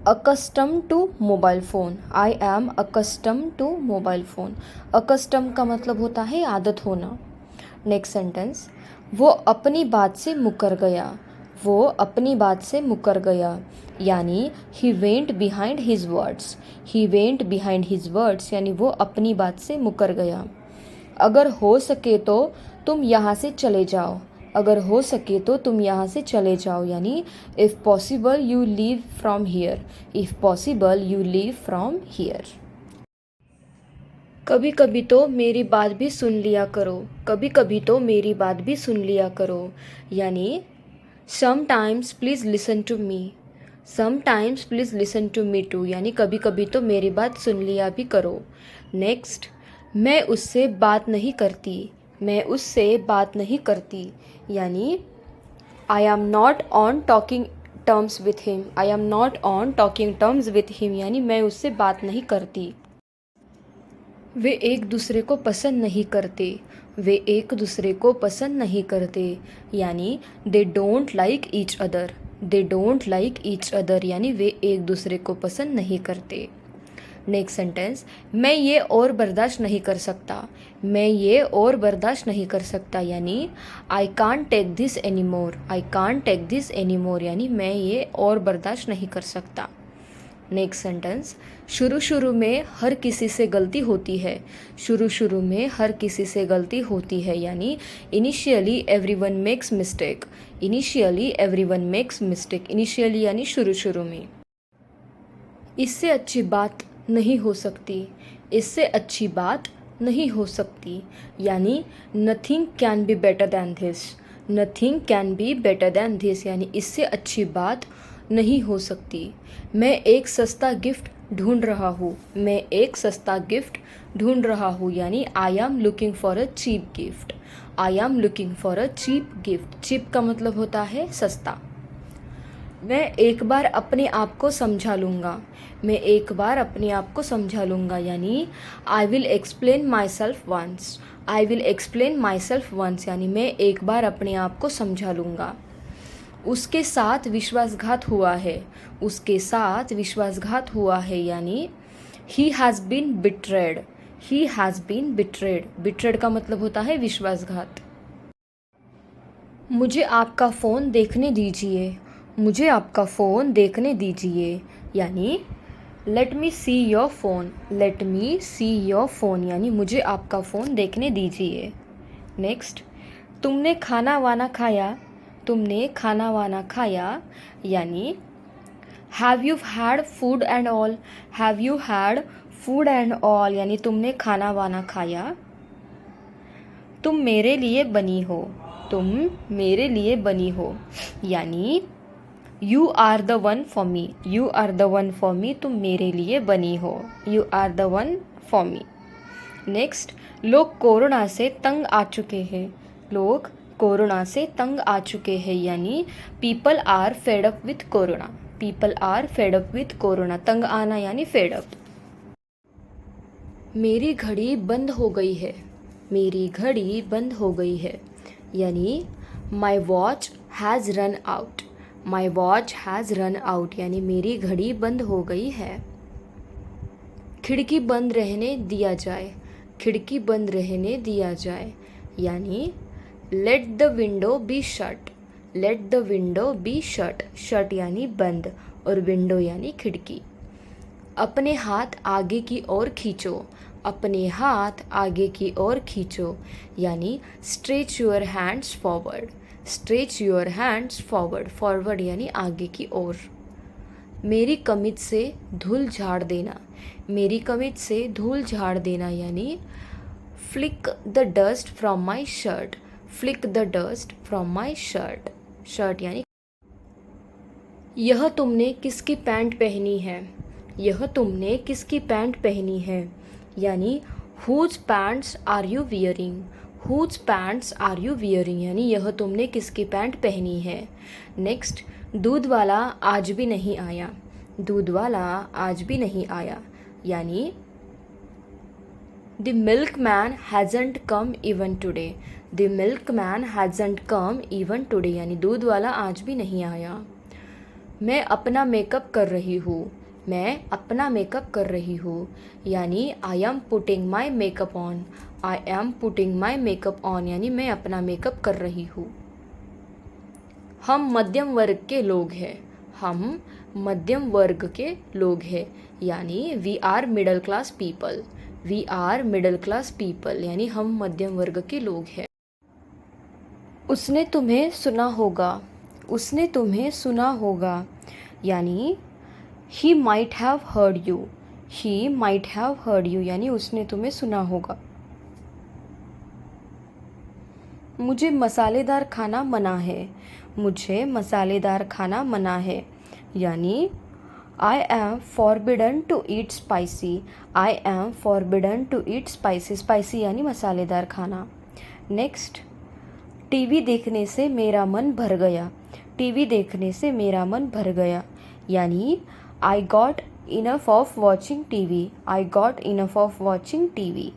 accustom to mobile phone. I am accustom to mobile phone. Accustom का मतलब होता है आदत होना। नेक्स्ट सेंटेंस, वो अपनी बात से मुकर गया, वो अपनी बात से मुकर गया, यानी he went behind his words, he went behind his words, यानी वो अपनी बात से मुकर गया। अगर हो सके तो तुम यहाँ से चले जाओ, अगर हो सके तो तुम यहाँ से चले जाओ, यानी if possible you leave from here, if possible you leave from here. कभी कभी तो मेरी बात भी सुन लिया करो, कभी कभी तो मेरी बात भी सुन लिया करो, यानी sometimes please listen to me, sometimes please listen to me too, यानी कभी कभी तो मेरी बात सुन लिया भी करो। नेक्स्ट, मैं उससे बात नहीं करती, मैं उससे बात नहीं करती, यानी I am not on talking terms with him, I am not on talking terms with him, यानी मैं उससे बात नहीं करती। वे एक दूसरे को पसंद नहीं करते, वे एक दूसरे को पसंद नहीं करते, यानी they don't like each other, they don't like each other, यानी वे एक दूसरे को पसंद नहीं करते। नेक्स्ट सेंटेंस, मैं ये और बर्दाश्त नहीं कर सकता, मैं ये और बर्दाश्त नहीं कर सकता, यानी I can't take this anymore, I can't take this anymore, यानी मैं ये और बर्दाश्त नहीं कर सकता। नेक्स्ट सेंटेंस, शुरू शुरू में हर किसी से गलती होती है, शुरू शुरू में हर किसी से गलती होती है, यानी initially everyone makes mistake, initially everyone makes mistake, initially यानी शुरू शुरू में। इससे अच्छी बात नहीं हो सकती, इससे अच्छी बात नहीं हो सकती, यानी nothing can be better than this, nothing can be better than this, यानी इससे अच्छी बात नहीं हो सकती। मैं एक सस्ता गिफ्ट ढूंढ रहा हूँ, मैं एक सस्ता गिफ्ट ढूंढ रहा हूँ, यानी I am looking for a cheap gift, I am looking for a cheap gift. Cheap का मतलब होता है सस्ता। मैं एक बार अपने आप को समझा लूँगा, मैं एक बार अपने आप को समझा लूँगा, यानी I will explain myself once, I will explain myself once, यानी मैं एक बार अपने आप को समझा लूँगा। उसके साथ विश्वासघात हुआ है, उसके साथ विश्वासघात हुआ है, यानी he has been betrayed, he has been betrayed, betrayed का मतलब होता है विश्वासघात। मुझे आपका फ़ोन देखने दीजिए, मुझे आपका फ़ोन देखने दीजिए, यानी let me see your phone, let me see your phone, यानी मुझे आपका फ़ोन देखने दीजिए। नेक्स्ट, तुमने खाना वाना खाया, तुमने खाना वाना खाया, यानी have you had food and all, have you had food and all, यानी तुमने खाना वाना खाया। तुम मेरे लिए बनी हो, तुम मेरे लिए बनी हो, यानी you are the one for me, you are the one for me, तुम मेरे लिए बनी हो, you are the one for me. Next, लोग कोरोना से तंग आ चुके हैं, लोग कोरोना से तंग आ चुके हैं, यानी people are fed up with corona, people are fed up with corona, तंग आना यानी फेड अप। मेरी घड़ी बंद हो गई है, मेरी घड़ी बंद हो गई है, यानी my watch has run out, my watch has run out, यानी मेरी घड़ी बंद हो गई है। खिड़की बंद रहने दिया जाए, खिड़की बंद रहने दिया जाए, यानी let the window be shut, let the window be shut, shut यानी बंद और विंडो यानी खिड़की। अपने हाथ आगे की ओर खींचो, अपने हाथ आगे की ओर खींचो, यानी stretch your hands forward, stretch your hands forward, forward यानी आगे की ओर। मेरी कमीज से धूल झाड़ देना, मेरी कमीज से धूल झाड़ देना, यानी flick the dust from my shirt, flick the dust from my shirt, shirt यानी। यह तुमने किसकी पैंट पहनी है, यह तुमने किसकी पैंट पहनी है, यानी whose pants are you wearing, whose pants are you wearing, यानी यह तुमने किसकी पैंट पहनी है। नेक्स्ट, दूध वाला आज भी नहीं आया, दूध वाला आज भी नहीं आया, यानी the milkman hasn't come even today, the milkman hasn't come even today, यानी दूध वाला आज भी नहीं आया। मैं अपना मेकअप कर रही हूँ, मैं अपना मेकअप कर रही हूँ, यानी I am putting my makeup on. I am putting my makeup on यानी मैं अपना मेकअप कर रही हूँ। हम मध्यम वर्ग के लोग हैं। हम मध्यम वर्ग के लोग हैं, यानी we are middle class people. We are middle class people यानी हम मध्यम वर्ग के लोग हैं। उसने तुम्हें सुना होगा। उसने तुम्हें सुना होगा यानी he might have heard you. He might have heard you यानी उसने तुम्हें सुना होगा। मुझे मसालेदार खाना मना है। मुझे मसालेदार खाना मना है यानी I am forbidden to eat spicy. I am forbidden to eat spicy. Spicy यानी मसालेदार खाना। नेक्स्ट, टीवी देखने से मेरा मन भर गया। टीवी देखने से मेरा मन भर गया यानी I got enough of watching TV. I got enough of watching TV.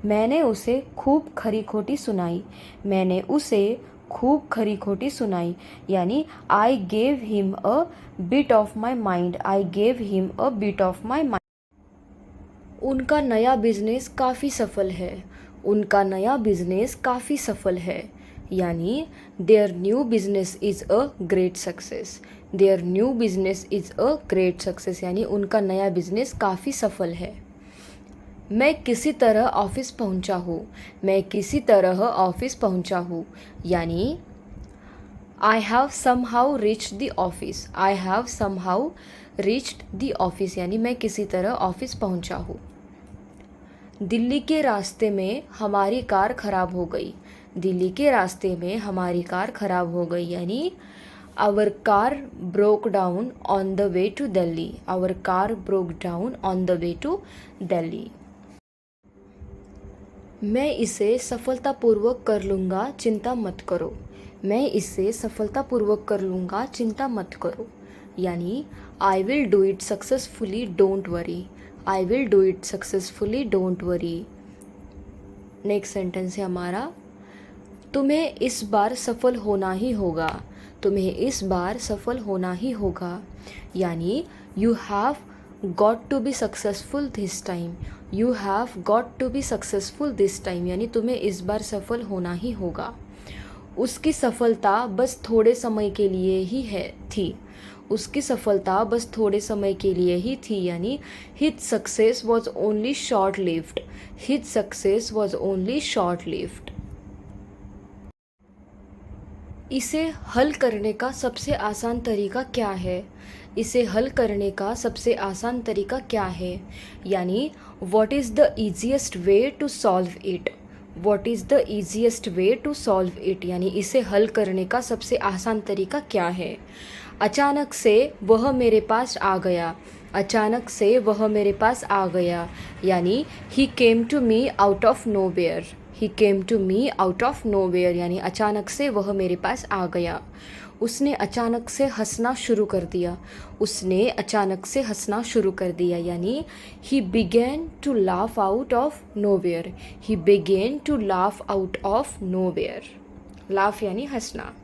मैंने उसे खूब खरी खोटी सुनाई। मैंने उसे खूब खरी खोटी सुनाई यानी I gave him a bit of my mind. I gave him a bit of my mind. उनका नया बिजनेस काफ़ी सफल है। उनका नया बिजनेस काफ़ी सफल है यानी their new business is a great success. Their new business is a great success यानी उनका नया बिजनेस काफ़ी सफल है। मैं किसी तरह ऑफिस पहुंचा हूँ। मैं किसी तरह ऑफिस पहुंचा हूँ यानी I have somehow reached the office. I have somehow reached the office यानी मैं किसी तरह ऑफिस पहुंचा हूँ। दिल्ली के रास्ते में हमारी कार खराब हो गई। दिल्ली के रास्ते में हमारी कार खराब हो गई यानी our car broke down on the way to Delhi. Our car broke down on the way to Delhi. मैं इसे सफलतापूर्वक कर लूँगा, चिंता मत करो। मैं इसे सफलतापूर्वक कर लूँगा, चिंता मत करो यानी I will do it successfully, don't worry. I will do it successfully, don't worry. Next sentence है हमारा, तुम्हें इस बार सफल होना ही होगा। तुम्हें इस बार सफल होना ही होगा यानी you have got to be successful this time. You have got to be successful this time यानी तुम्हें इस बार सफल होना ही होगा। उसकी सफलता बस थोड़े समय के लिए ही थी। उसकी सफलता बस थोड़े समय के लिए ही थी यानी his success was only short lived. His success was only short lived. इसे हल करने का सबसे आसान तरीका क्या है। इसे हल करने का सबसे आसान तरीका क्या है यानी what is the easiest way to solve it. What is the easiest way to solve it यानी इसे हल करने का सबसे आसान तरीका क्या है। अचानक से वह मेरे पास आ गया। अचानक से वह मेरे पास आ गया यानी he came to me out of nowhere. He came to me out of nowhere यानी अचानक से वह मेरे पास आ गया। उसने अचानक से हंसना शुरू कर दिया। उसने अचानक से हंसना शुरू कर दिया यानी he began to laugh out of nowhere. He began to laugh out of nowhere. Laugh यानी हंसना।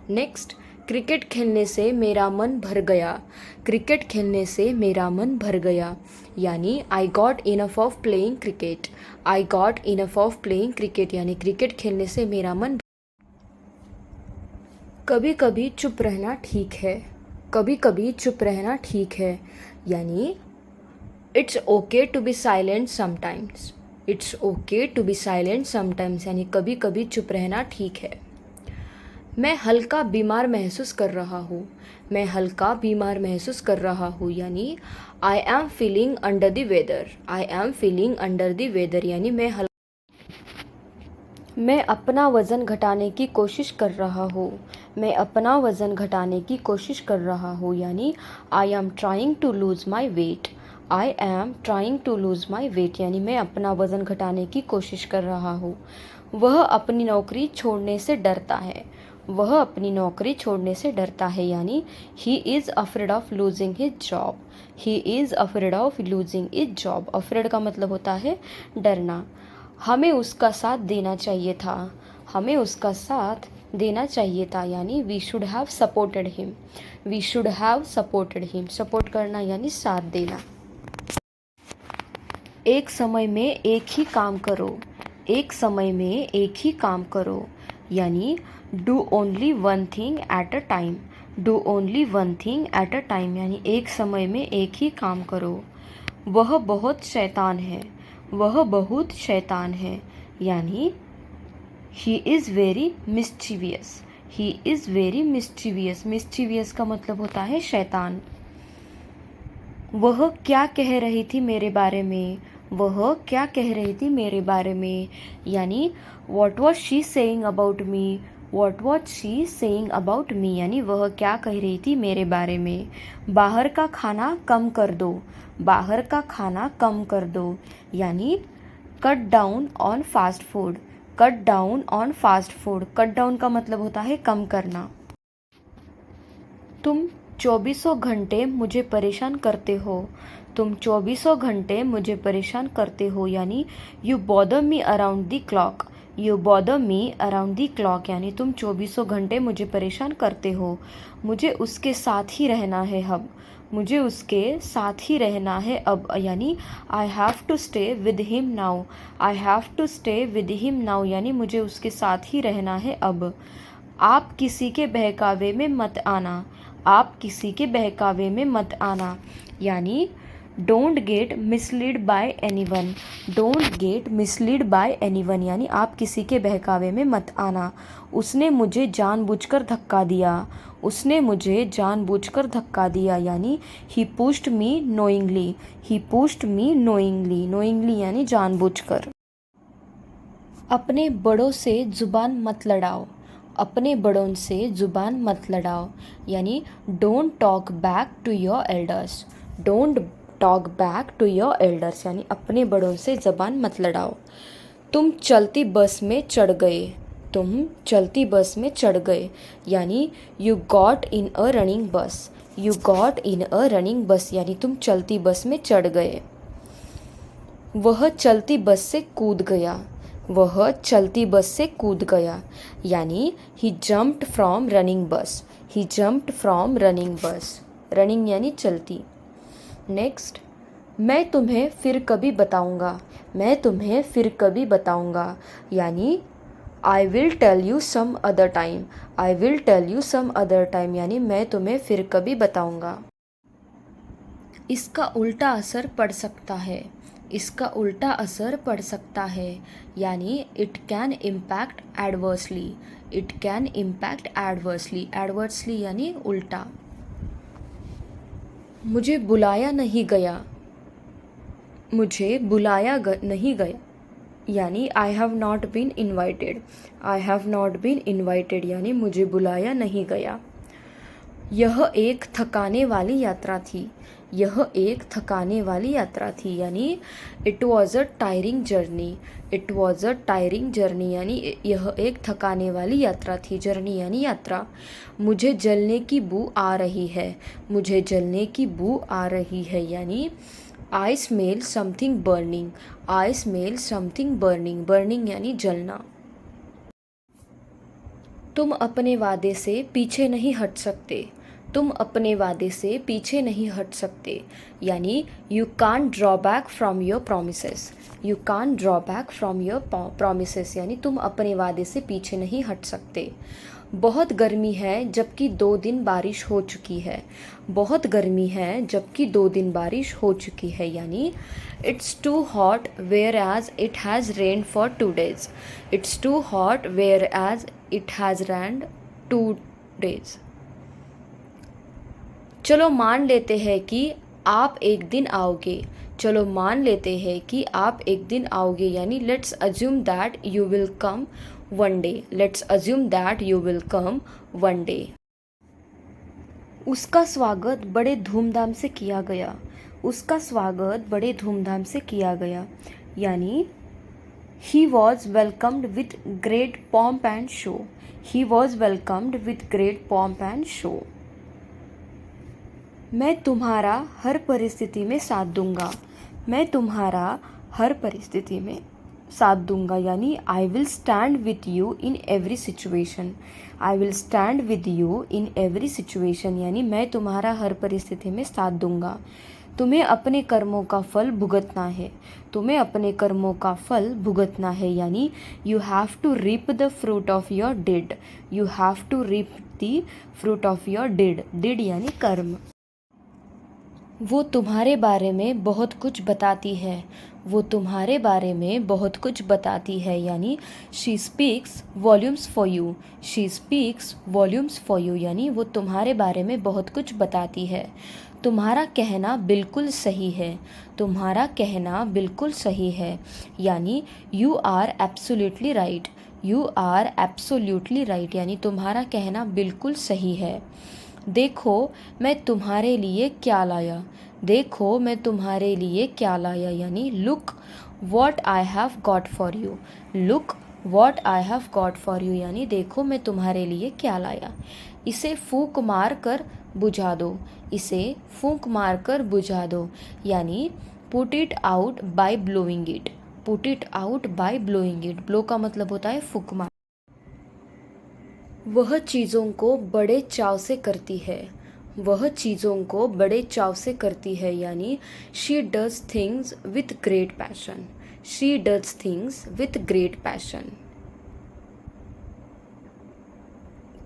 नेक्स्ट, क्रिकेट खेलने से मेरा मन भर गया। क्रिकेट खेलने से मेरा मन भर गया यानी I got enough of playing cricket. I got enough of playing cricket यानी क्रिकेट खेलने से मेरा मन। कभी कभी चुप रहना ठीक है। कभी कभी चुप रहना ठीक है यानी it's okay to be silent sometimes. It's okay to be silent sometimes यानी कभी कभी चुप रहना ठीक है। मैं हल्का बीमार महसूस कर रहा हूँ। मैं हल्का बीमार महसूस कर रहा हूँ यानी I am feeling under the weather. I am feeling under the weather यानी मैं अपना वज़न घटाने की कोशिश कर रहा हूँ। मैं अपना वज़न घटाने की कोशिश कर रहा हूँ यानी I am trying to lose my weight. I am trying to lose my weight यानी मैं अपना वज़न घटाने की कोशिश कर रहा हूँ। वह अपनी नौकरी छोड़ने से डरता है। वह अपनी नौकरी छोड़ने से डरता है यानी he is afraid of losing his job. He is afraid of losing his job. Afraid का मतलब होता है डरना। हमें उसका साथ देना चाहिए था। हमें उसका साथ देना चाहिए था, यानी we should have supported him. We should have supported him, support करना यानी साथ देना। एक समय में एक ही काम करो, एक समय में एक ही काम करो, यानी do only one thing at a time. Do only one thing at a time यानी एक समय में एक ही काम करो। वह बहुत शैतान है, वह बहुत शैतान है, यानी he is very mischievous. He is very mischievous, mischievous का मतलब होता है शैतान। वह क्या कह रही थी मेरे बारे में, वह क्या कह रही थी मेरे बारे में, यानी what was she saying about me. What was she saying about me यानी वह क्या कह रही थी मेरे बारे में। बाहर का खाना कम कर दो, बाहर का खाना कम कर दो, यानी cut down on fast food. Cut down on fast food, cut down का मतलब होता है कम करना। तुम चौबीसों घंटे मुझे परेशान करते हो, तुम चौबीसों घंटे मुझे परेशान करते हो, यानी you bother me around the clock. You bother me around the clock यानी तुम चौबीसों घंटे मुझे परेशान करते हो। मुझे उसके साथ ही रहना है अब, मुझे उसके साथ ही रहना है अब, यानी I have to stay with him now. I have to stay with him now यानी मुझे उसके साथ ही रहना है अब। आप किसी के बहकावे में मत आना, आप किसी के बहकावे में मत आना, यानी don't get mislead bye anyone. Don't get mislead bye anyone यानी आप किसी के बहकावे में मत आना। उसने मुझे जानबूझकर धक्का दिया, उसने मुझे जानबूझकर धक्का दिया, यानी ही पुश्ड मी नोइंगली। ही पुश्ड मी नोइंगली, नोइंगली यानी जानबूझकर। अपने बड़ों से जुबान मत लड़ाओ, अपने बड़ों से जुबान मत लड़ाओ, यानी don't talk back to your elders. Don't talk back to your elders यानी अपने बड़ों से ज़बान मत लड़ाओ। तुम चलती बस में चढ़ गए, तुम चलती बस में चढ़ गए, यानी you got in a running bus. You got in a running bus यानी तुम चलती बस में चढ़ गए। वह चलती बस से कूद गया, वह चलती बस से कूद गया, यानी ही जम्प्ड फ्रॉम रनिंग बस। ही जम्प्ड फ्रॉम रनिंग बस, रनिंग यानी चलती। नेक्स्ट, मैं तुम्हें फिर कभी बताऊंगा, मैं तुम्हें फिर कभी बताऊंगा, यानी I will tell you some other time. I will tell you some other time यानी मैं तुम्हें फिर कभी बताऊंगा। इसका उल्टा असर पड़ सकता है, इसका उल्टा असर पड़ सकता है, यानी it can impact adversely. It can impact adversely, adversely यानी उल्टा। मुझे बुलाया नहीं गया, मुझे बुलाया नहीं गया, यानी I have not been invited. I have not been invited यानी मुझे बुलाया नहीं गया। यह एक थकाने वाली यात्रा थी, यह एक थकाने वाली यात्रा थी, यानी it was a tiring journey. It was a tiring journey यानी यह एक थकाने वाली यात्रा थी, जर्नी यानी यात्रा। मुझे जलने की बू आ रही है, मुझे जलने की बू आ रही है, यानी I smell something burning. I smell something burning, burning यानी जलना। तुम अपने वादे से पीछे नहीं हट सकते, तुम अपने वादे से पीछे नहीं हट सकते, यानी you can't draw back from your promises. You can't draw back from your promises यानी तुम अपने वादे से पीछे नहीं हट सकते। बहुत गर्मी है जबकि 2 दिन बारिश हो चुकी है, बहुत गर्मी है जबकि 2 दिन बारिश हो चुकी है, यानी it's too hot whereas it has rain for 2 days। It's too hot whereas it has rained 2 days। चलो मान लेते हैं कि आप एक दिन आओगे, चलो मान लेते हैं कि आप एक दिन आओगे, यानी let's assume that you will come one day. Let's assume that you will come one day. उसका स्वागत बड़े धूमधाम से किया गया, उसका स्वागत बड़े धूमधाम से किया गया, यानी he was welcomed with great pomp and show. He was welcomed with great pomp and show. मैं तुम्हारा हर परिस्थिति में साथ दूंगा, मैं तुम्हारा हर परिस्थिति में, साथ दूंगा, यानी I will stand with you in every situation. I will stand with you in every situation, यानी मैं तुम्हारा हर परिस्थिति में साथ दूंगा। तुम्हें अपने कर्मों का फल भुगतना है। तुम्हें अपने कर्मों का फल भुगतना है, यानी you have to reap the fruit of your deed. You have to reap the fruit of your deed. Deed यानी कर्म। वो तुम्हारे बारे में बहुत कुछ बताती है। वो तुम्हारे बारे में बहुत कुछ बताती है, यानी she speaks volumes for you. She speaks volumes for you, यानी वो तुम्हारे बारे में बहुत कुछ बताती है। तुम्हारा कहना बिल्कुल सही है। तुम्हारा कहना बिल्कुल सही है, यानी you are absolutely right. You are absolutely right, यानी तुम्हारा कहना बिल्कुल सही है। देखो मैं तुम्हारे लिए क्या लाया। देखो मैं तुम्हारे लिए क्या लाया, यानी look what I have got for you. Look what I have got for you, यानी देखो मैं तुम्हारे लिए क्या लाया। इसे फूंक मार कर बुझा दो। इसे फूंक मार कर बुझा दो, यानी put it out by blowing it. Put it out by blowing it. Blow का मतलब होता है फूंक मार। वह चीज़ों को बड़े चाव से करती है। वह चीज़ों को बड़े चाव से करती है, यानी she does things with great passion. She does things with great passion.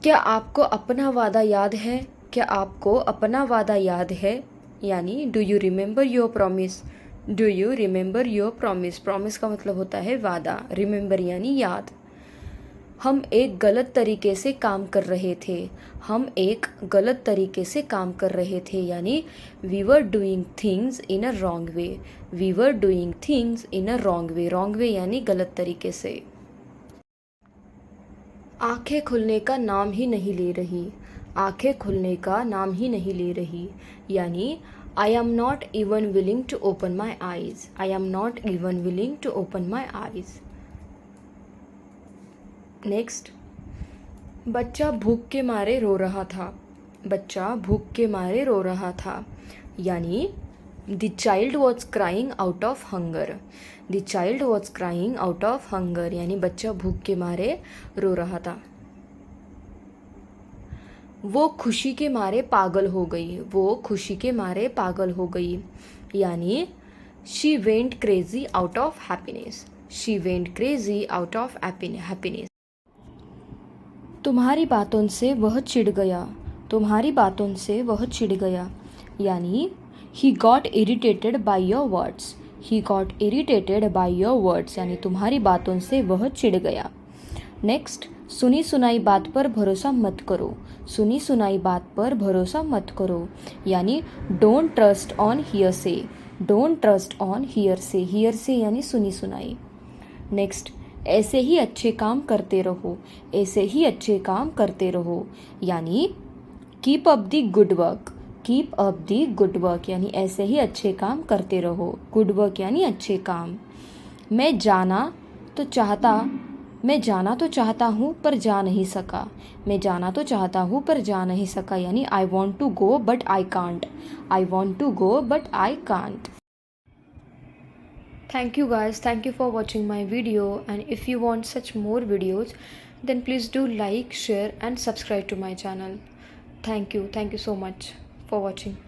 क्या आपको अपना वादा याद है? क्या आपको अपना वादा याद है, यानी do you remember your promise. Do you remember your promise. Promise का मतलब होता है वादा, रिमेंबर यानी याद। हम एक गलत तरीके से काम कर रहे थे। हम एक गलत तरीके से काम कर रहे थे, यानी we were doing things in a wrong way. We were doing things in a wrong way. Wrong way यानी गलत तरीके से। आंखें खुलने का नाम ही नहीं ले रही। आंखें खुलने का नाम ही नहीं ले रही, यानी I am not even willing to open my eyes. I am not even willing to open my eyes. Next, बच्चा भूख के मारे रो रहा था। बच्चा भूख के मारे रो रहा था, यानी the child was crying out of hunger. The child was crying out of hunger, यानी बच्चा भूख के मारे रो रहा था। वो खुशी के मारे पागल हो गई। वो खुशी के मारे पागल हो गई, यानी she went crazy out of happiness. She went crazy out of happiness. तुम्हारी बातों से वह चिढ़ गया। तुम्हारी बातों से वह चिढ़ गया, यानी he got irritated by your words. He got irritated by your words, यानी तुम्हारी बातों से वह चिढ़ गया। नेक्स्ट, सुनी सुनाई बात पर भरोसा मत करो। सुनी सुनाई बात पर भरोसा मत करो, यानी डोंट ट्रस्ट ऑन हियर से। डोंट ट्रस्ट ऑन हियर से। हियर से यानी सुनी सुनाई। नेक्स्ट, ऐसे ही अच्छे काम करते रहो। ऐसे ही अच्छे काम करते रहो, यानी keep up the good work. Keep up the good work, यानी ऐसे ही अच्छे काम करते रहो। गुड वर्क यानी अच्छे काम। मैं जाना तो चाहता हूँ पर जा नहीं सका। मैं जाना तो चाहता हूँ पर जा नहीं सका, यानी I want to go but I can't. I want to go but I can't. Thank you guys, thank you for watching my video, and if you want such more videos then please do like, share and subscribe to my channel. Thank you so much for watching.